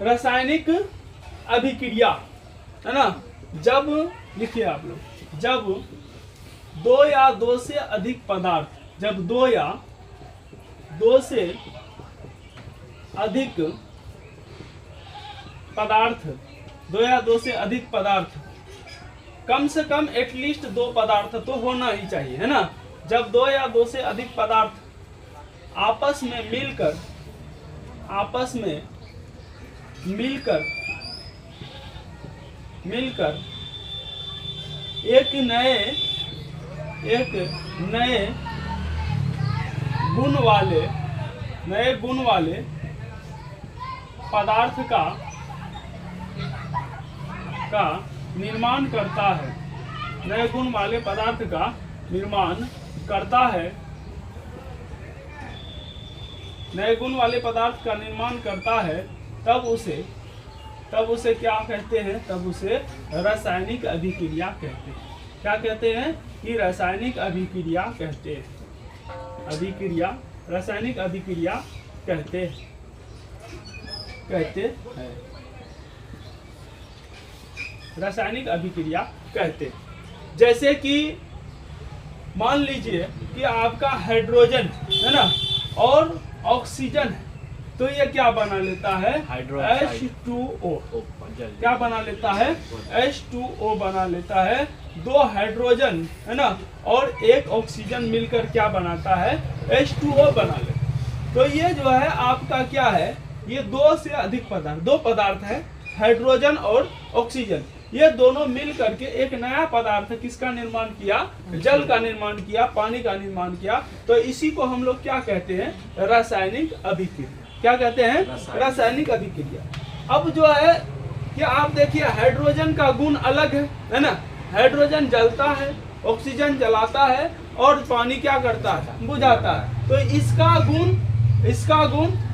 रासायनिक अभिक्रिया, है ना। जब लिखिए आप लोग, जब दो या दो से अधिक पदार्थ, जब दो या दो से अधिक पदार्थ, दो या दो से अधिक पदार्थ, कम से कम एटलीस्ट दो पदार्थ तो होना ही चाहिए, है ना। जब दो या दो से अधिक पदार्थ आपस में मिलकर एक नए गुण वाले पदार्थ का निर्माण करता है, नए गुण वाले पदार्थ का निर्माण करता है, नए गुण वाले पदार्थ का निर्माण करता है, तब उसे क्या कहते हैं? तब उसे रासायनिक अभिक्रिया कहते हैं। क्या कहते हैं? कि रासायनिक अभिक्रिया कहते हैं। रासायनिक अभिक्रिया कहते हैं। रासायनिक अभिक्रिया कहते हैं। जैसे कि मान लीजिए कि आपका हाइड्रोजन है ना और ऑक्सीजन है, तो ये क्या बना लेता है? H2O। क्या बना लेता है? H2O बना लेता है। दो हाइड्रोजन है ना और एक ऑक्सीजन मिलकर क्या बनाता है? H2O बना लेता है। तो ये जो है आपका क्या है? ये दो से अधिक पदार्थ, दो पदार्थ है, हाइड्रोजन और ऑक्सीजन, ये दोनों मिल करके एक नया पदार्थ किसका निर्माण किया? जल का निर्माण किया, पानी का निर्माण किया। तो इसी को हम लोग क्या कहते हैं? रासायनिक अभिक्रिया। क्या कहते हैं? रासायनिक अभिक्रिया। अब जो है कि आप देखिए हाइड्रोजन का गुण अलग है ना। हाइड्रोजन जलता है, ऑक्सीजन जलाता है और पानी क्या करता है? बुझाता है। तो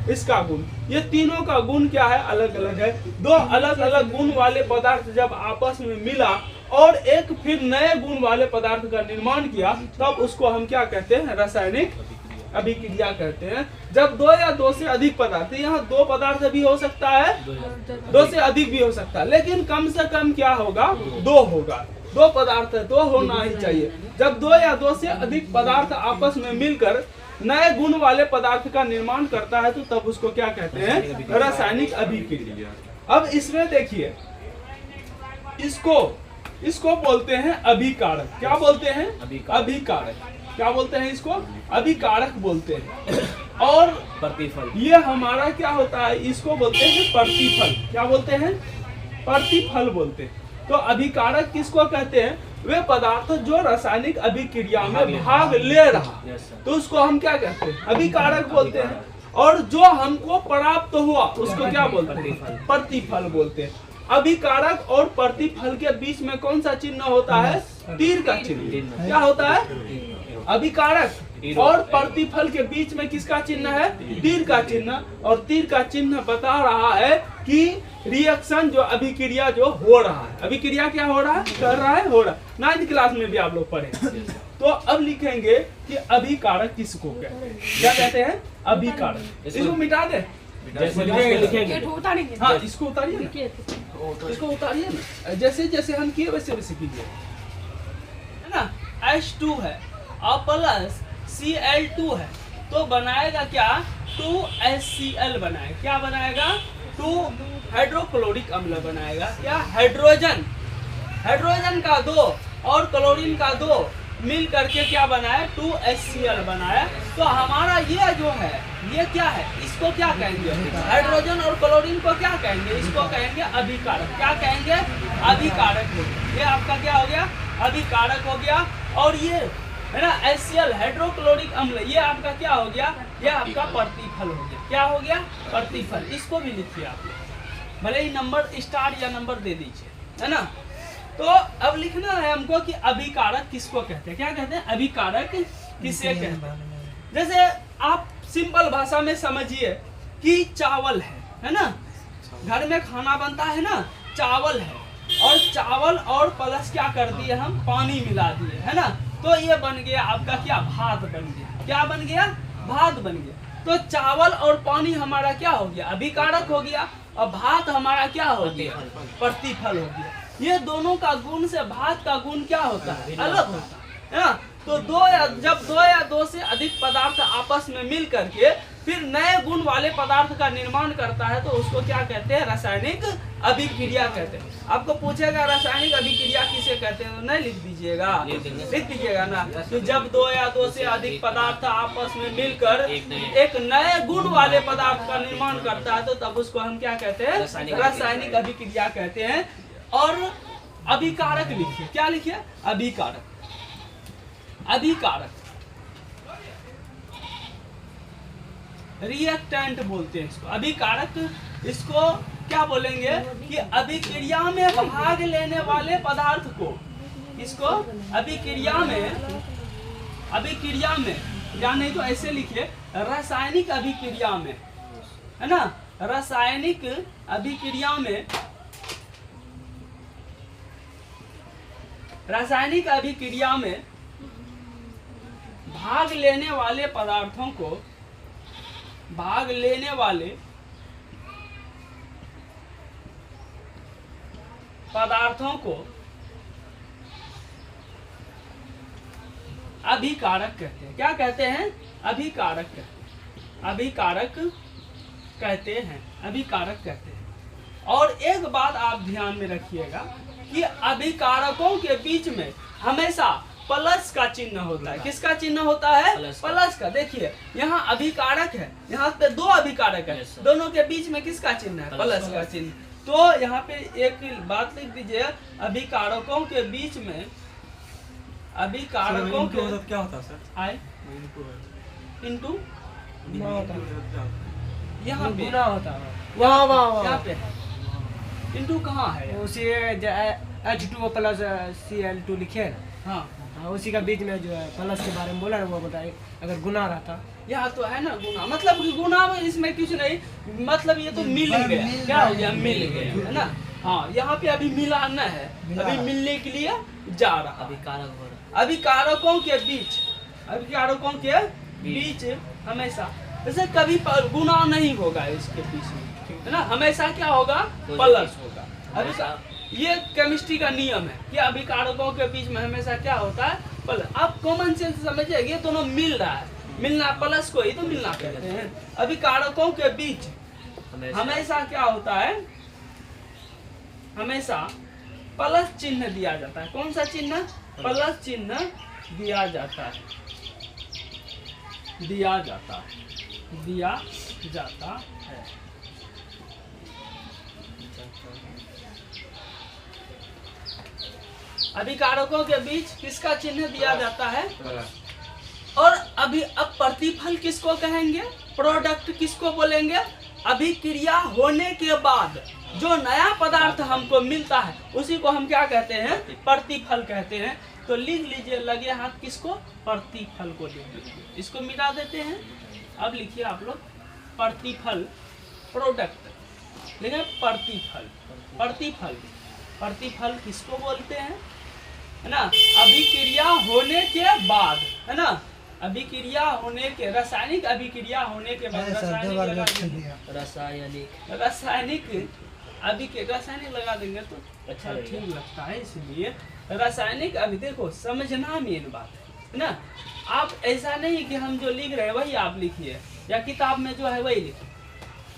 इसका गुण, ये तीनों का गुण क्या है? अलग अलग है। दो अलग अलग गुण वाले पदार्थ जब आपस में मिला और एक फिर नए गुण वाले पदार्थ का निर्माण किया, तब उसको हम क्या कहते हैं? रासायनिक अभिक्रिया कहते हैं। जब दो या दो से अधिक पदार्थ, यहाँ दो पदार्थ भी हो सकता है, दो से अधिक भी हो सकता है, लेकिन कम से कम क्या होगा? दो होगा। दो पदार्थ है, दो होना ही चाहिए। जब दो या दो से अधिक पदार्थ आपस में मिलकर नए गुण वाले पदार्थ का निर्माण करता है, तो तब उसको क्या कहते हैं? रासायनिक अभिक्रिया। अब इसमें देखिए, इसको बोलते हैं अभिकारक। क्या बोलते हैं? अभिकारक। क्या बोलते हैं इसको? अभिकारक बोलते हैं। और प्रतिफल, ये हमारा क्या होता है? इसको बोलते हैं प्रतिफल। क्या बोलते हैं? प्रतिफल बोलते हैं। तो अभिकारक किसको कहते हैं? वे पदार्थ जो रासायनिक अभिक्रिया में भाग ले रहा, तो उसको हम क्या कहते हैं? अभिकारक बोलते हैं। और जो हमको प्राप्त हुआ उसको क्या बोलते हैं? प्रतिफल बोलते हैं। अभिकारक और प्रतिफल के बीच में कौन सा चिन्ह होता है? तीर का चिन्ह। क्या होता है? अभिकारक और प्रतिफल के बीच में किसका चिन्ह है? तीर का चिन्ह। और तीर का चिन्ह बता रहा है कि रिएक्शन जो अभिक्रिया जो हो रहा है, अभिक्रिया क्या हो रहा है? कर रहा है, हो रहा है। 9th क्लास में भी आप लोग पढ़े। तो अब लिखेंगे कि अभिकारक किसको कहते हैं? क्या कहते हैं? अभिकारक। इसको मिटा दे, लिखेंगे। हाँ, इसको उतारिए ना, इसको उतारिए ना। जैसे जैसे हम किए वैसे वैसे कीजिए, है ना। H2 है और प्लस Cl2 है, तो बनाएगा क्या? 2HCl बनाएगा। क्या बनाएगा? 2 हाइड्रोक्लोरिक अम्ल बनाएगा। क्या? हाइड्रोजन का 2 और क्लोरीन का 2 मिल करके क्या बनाया? 2HCl बनाया। तो हमारा ये जो है, ये क्या है? इसको क्या कहेंगे? हाइड्रोजन और क्लोरीन को क्या कहेंगे? इसको कहेंगे अभिकारक। क्या कहेंगे? अभिकारक। ये आपका क्या हो गया? अभिकारक हो गया। और ये है ना HCl हाइड्रोक्लोरिक अम्ल, ये आपका क्या हो गया? ये आपका प्रतिफल हो गया। क्या हो गया? प्रतिफल। इसको भी लिखिए आप लोग, भले ही नंबर स्टार या नंबर दे दीजिए, है ना। तो अब लिखना है हमको कि अभिकारक किसको कहते हैं? क्या कहते हैं? अभिकारक किसे कहते हैं? जैसे आप सिंपल भाषा में समझिए कि चावल है ना, घर में खाना बनता है ना, चावल है, और चावल और प्लस क्या कर दिए हम? पानी मिला दिए, है ना। तो ये बन गया आपका क्या? भात बन गया। क्या बन गया? भात बन गया। तो चावल और पानी हमारा क्या हो गया, अभिकारक हो गया, और भात हमारा क्या हो गया, प्रतिफल हो गया। ये दोनों का गुण से भात का गुण क्या होता है, अलग होता है ना। तो जब दो या दो से अधिक पदार्थ आपस में मिल करके फिर नए गुण वाले पदार्थ का निर्माण करता है तो उसको क्या कहते हैं, रासायनिक अभिक्रिया कहते हैं। आपको पूछेगा रासायनिक अभिक्रिया किसे कहते हैं, तो नहीं लिख दीजिएगा, लिख दीजिएगा ना। तो जब दो या दो से अधिक पदार्थ आपस में मिलकर एक नए गुण वाले पदार्थ का निर्माण करता है तो तब उसको हम क्या कहते हैं, रासायनिक अभिक्रिया कहते हैं। और अभिकारक लिखिए, क्या लिखिए, अभिकारक, अभिकारक रिएक्टेंट बोलते हैं इसको, अभिकारक। इसको क्या बोलेंगे कि अभिक्रिया में भाग लेने वाले पदार्थ को, इसको अभिक्रिया में या नहीं तो ऐसे लिखिए रासायनिक अभिक्रिया में, है ना, रासायनिक अभिक्रिया में, रासायनिक अभिक्रिया में भाग लेने वाले पदार्थों को, भाग लेने वाले पदार्थों को अभिकारक कहते हैं। क्या कहते हैं, अभिकारक कहते हैं, अभिकारक कहते हैं, अभिकारक कहते हैं। और एक बात आप ध्यान में रखिएगा कि अभिकारकों के बीच में हमेशा प्लस का चिन्ह होता है। किसका चिन्ह होता है, प्लस का। देखिए यहाँ अभिकारक है, यहाँ पे दो अभिकारक है, दोनों के बीच में किसका चिन्ह है, प्लस का चिन्ह। तो यहाँ पे एक बात लिख दीजिए, अभिकारकों के बीच में, अभिकारकों के क्या होता है सर, आई इंटू यहाँ पे गुना होता है, यहाँ पे इंटू कहाँ है, उसी H2O प्लस Cl2 लिखे, हाँ उसी का बीच में जो है प्लस के बारे में बोला ना, वो बताए। अगर गुना रहता, यहाँ तो है ना गुना, मतलब कि गुना में इसमें कुछ नहीं, मतलब ये तो मिल गया, क्या हो गया, मिल गया, है ना। हाँ यहाँ पे अभी मिलाना है, अभी मिलने के लिए जा रहा, अभिकारक हो रहा। अभिकारकों के बीच, अभिकारकों के बीच हमेशा जैसे कभी गुना नहीं होगा इसके बीच में, है ना, हमेशा क्या होगा, प्लस होगा। अभी ये केमिस्ट्री का नियम है कि अभिकारकों के बीच में हमेशा क्या होता है, प्लस। आप कॉमन सेंस समझिए, ये दोनों मिल रहा है, मिलना प्लस को ही तो मिलना कहते हैं। अभिकारकों के बीच हमेशा क्या होता है, हमेशा प्लस चिन्ह दिया जाता है। कौन सा चिन्ह, प्लस चिन्ह दिया जाता है, दिया जाता है, दिया जाता है। अभिकारकों के बीच किसका चिन्ह दिया जाता है, और अभी अब प्रतिफल किसको कहेंगे, प्रोडक्ट किसको बोलेंगे, अभिक्रिया होने के बाद जो नया पदार्थ हमको मिलता है उसी को हम क्या कहते हैं, प्रतिफल कहते हैं। तो लिख लीजिए लगे हाथ किसको, प्रतिफल को लिख लीजिए, इसको मिटा देते हैं। अब लिखिए आप लोग प्रतिफल, प्रोडक्ट लेकिन प्रतिफल, प्रतिफल, प्रतिफल किसको बोलते हैं, है ना, अभिक्रिया होने के बाद, है ना, अभिक्रिया होने के, रासायनिक अभिक्रिया होने के बाद, रासायनिक अभिक्रिया, रासायनिक लगा देंगे तो अच्छा ठीक लगता है, इसलिए रासायनिक। अभी देखो समझना मेन बात है ना, आप ऐसा नहीं कि हम जो लिख रहे हैं वही आप लिखिए, या किताब में जो है वही लिखिए।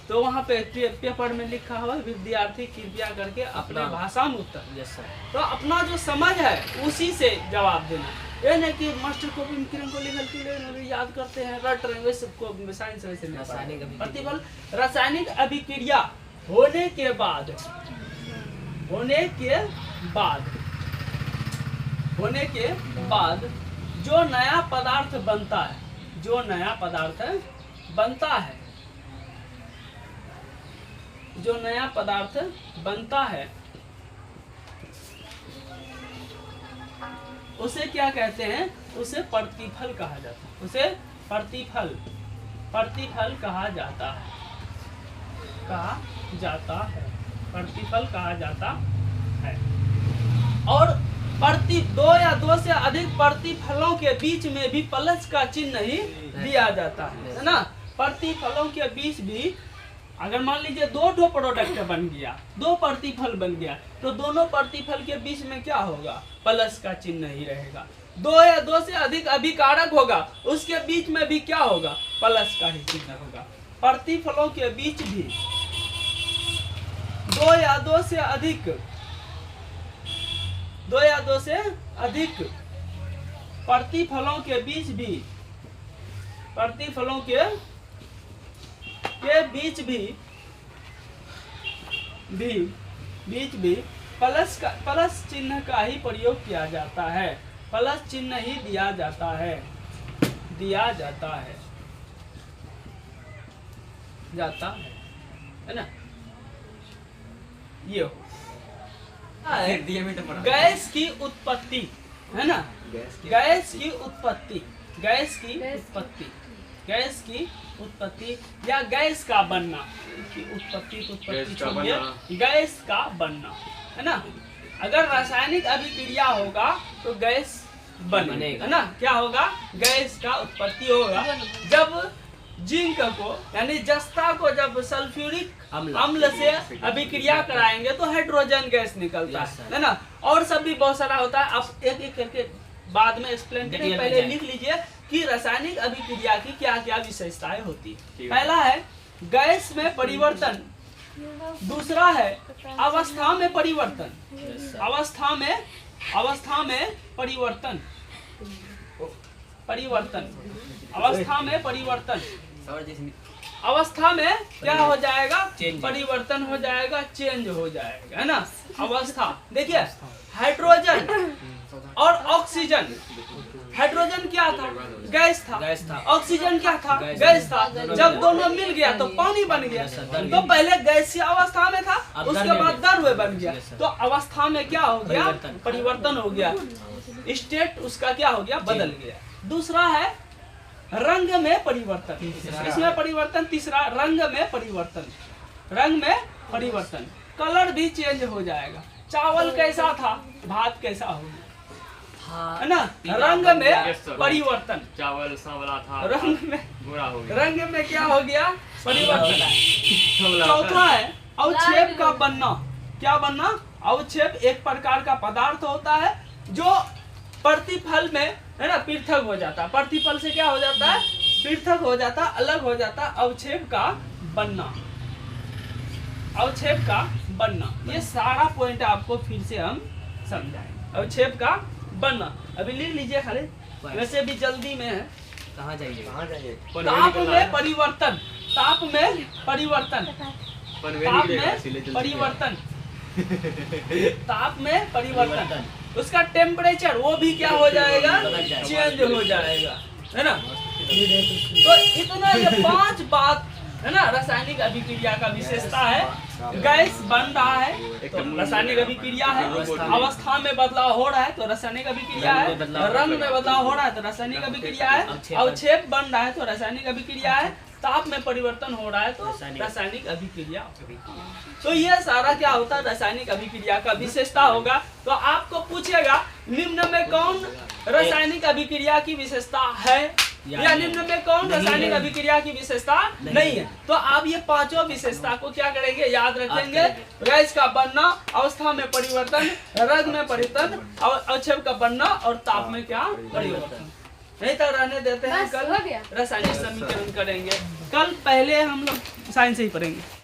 तो वहाँ पे पेपर में लिखा हुआ विद्यार्थी कृपया करके अपने भाषा में उत्तर, तो अपना जो समझ है उसी से जवाब देना। ये नहीं कि मास्टर कॉपी में किरण को लिखल के याद करते हैं, रट रहे वैसे को साइंस वैसे नहीं। प्रतिफल रासायनिक अभिक्रिया होने के बाद, होने के बाद, होने के बाद जो नया पदार्थ बनता है, जो नया पदार्थ बनता है, जो नया पदार्थ बनता है उसे क्या कहते हैं, उसे प्रतिफल कहा जाता है, उसे प्रतिफल, प्रतिफल कहा जाता है, कहा जाता है, प्रतिफल कहा जाता है। और दो या दो से अधिक प्रतिफलों के बीच में भी प्लस का चिन्ह ही दिया जाता है ना। प्रतिफलों के बीच भी अगर मान लीजिए दो प्रोडक्ट बन गया, दो प्रतिफल बन गया, तो दोनों प्रतिफल के बीच में क्या होगा? प्लस का चिन्ह ही रहेगा। दो या दो से अधिक अभिकारक होगा, उसके बीच में भी क्या होगा? प्लस का ही चिन्ह होगा। प्रतिफलों के बीच भी दो या दो से अधिक प्रतिफलों के बीच भी प्लस चिन्ह का ही प्रयोग किया जाता है, प्लस चिन्ह ही दिया जाता है है ना। ये हो गैस की उत्पत्ति, है ना, गैस की उत्पत्ति या गैस का बनना, गैस का बनना, है ना। अगर रासायनिक अभिक्रिया होगा तो गैस बनेगा, है ना। क्या होगा? गैस का उत्पत्ति होगा। जब जिंक को यानी जस्ता को जब सल्फ्यूरिक अम्ल से अभिक्रिया कराएंगे तो हाइड्रोजन गैस निकलता है ना। और सब भी बहुत सारा होता है, आप एक एक करके बाद में एक्सप्लेन करेंगे। पहले लिख लीजिए कि रासायनिक अभिक्रिया की क्या क्या विशेषताएं होती है। पहला है गैस में परिवर्तन, दूसरा है अवस्था में परिवर्तन, अवस्था में क्या हो जाएगा? परिवर्तन हो जाएगा, चेंज हो जाएगा, है ना। अवस्था देखिए, हाइड्रोजन और ऑक्सीजन, हाइड्रोजन क्या था? गैस था। ऑक्सीजन क्या था? गैस था। जब दोनों मिल गया तो पानी बन गया। तो पहले गैसीय अवस्था में था, उसके बाद द्रव्य बन गया। तो अवस्था में क्या हो गया? परिवर्तन हो गया, स्टेट उसका क्या हो गया? बदल गया। दूसरा है रंग में परिवर्तन, इसमें परिवर्तन। तीसरा रंग में परिवर्तन, कलर भी चेंज हो जाएगा। चावल कैसा था, भात कैसा हो गया, है ना। रंग में परिवर्तन, चावल सांवला था, रंग में गोरा हो गया। रंग में क्या हो गया? परिवर्तन। चौथा है अवक्षेप का बनना। क्या बनना? अवक्षेप एक प्रकार का पदार्थ होता है जो प्रतिफल में, है ना, पृथक हो जाता है। प्रतिफल से क्या हो जाता है? पृथक हो जाता, अलग हो जाता। अवक्षेप का बनना, ये सारा पॉइंट आपको फिर से हम समझाएंगे। अवक्षेप का बनना अभी लिख लीजिए खाली, वैसे भी जल्दी में है। कहाँ जाइए? ताप में परिवर्तन, उसका टेम्परेचर वो भी क्या हो जाएगा? चेंज हो जाएगा, है ना। तो इतना ये 5 बात, है ना, रासायनिक अभिक्रिया का विशेषता है। गैस बन रहा है तो रासायनिक अभिक्रिया है, अवस्था में बदलाव हो रहा है तो रासायनिक अभिक्रिया है, रंग में बदलाव हो रहा है तो रासायनिक अभिक्रिया है, अवक्षेप बन रहा है तो रासायनिक अभिक्रिया है, ताप में परिवर्तन हो रहा है तो रासायनिक अभिक्रिया। तो ये सारा क्या होता है? रासायनिक अभिक्रिया का विशेषता होगा। तो आपको पूछेगा निम्न में कौन रासायनिक अभिक्रिया की विशेषता है या निम्न में कौन रासायनिक अभिक्रिया की विशेषता नहीं है। तो आप ये 5 विशेषता को क्या करेंगे? याद रखेंगे। गैस का बनना, अवस्था में परिवर्तन, रंग में परिवर्तन, अवक्षेप का बनना और ताप में क्या? परिवर्तन। नहीं तो रहने देते हैं, कल रासायनिक समीकरण करेंगे। कल पहले हम लोग साइंस ही पढ़ेंगे।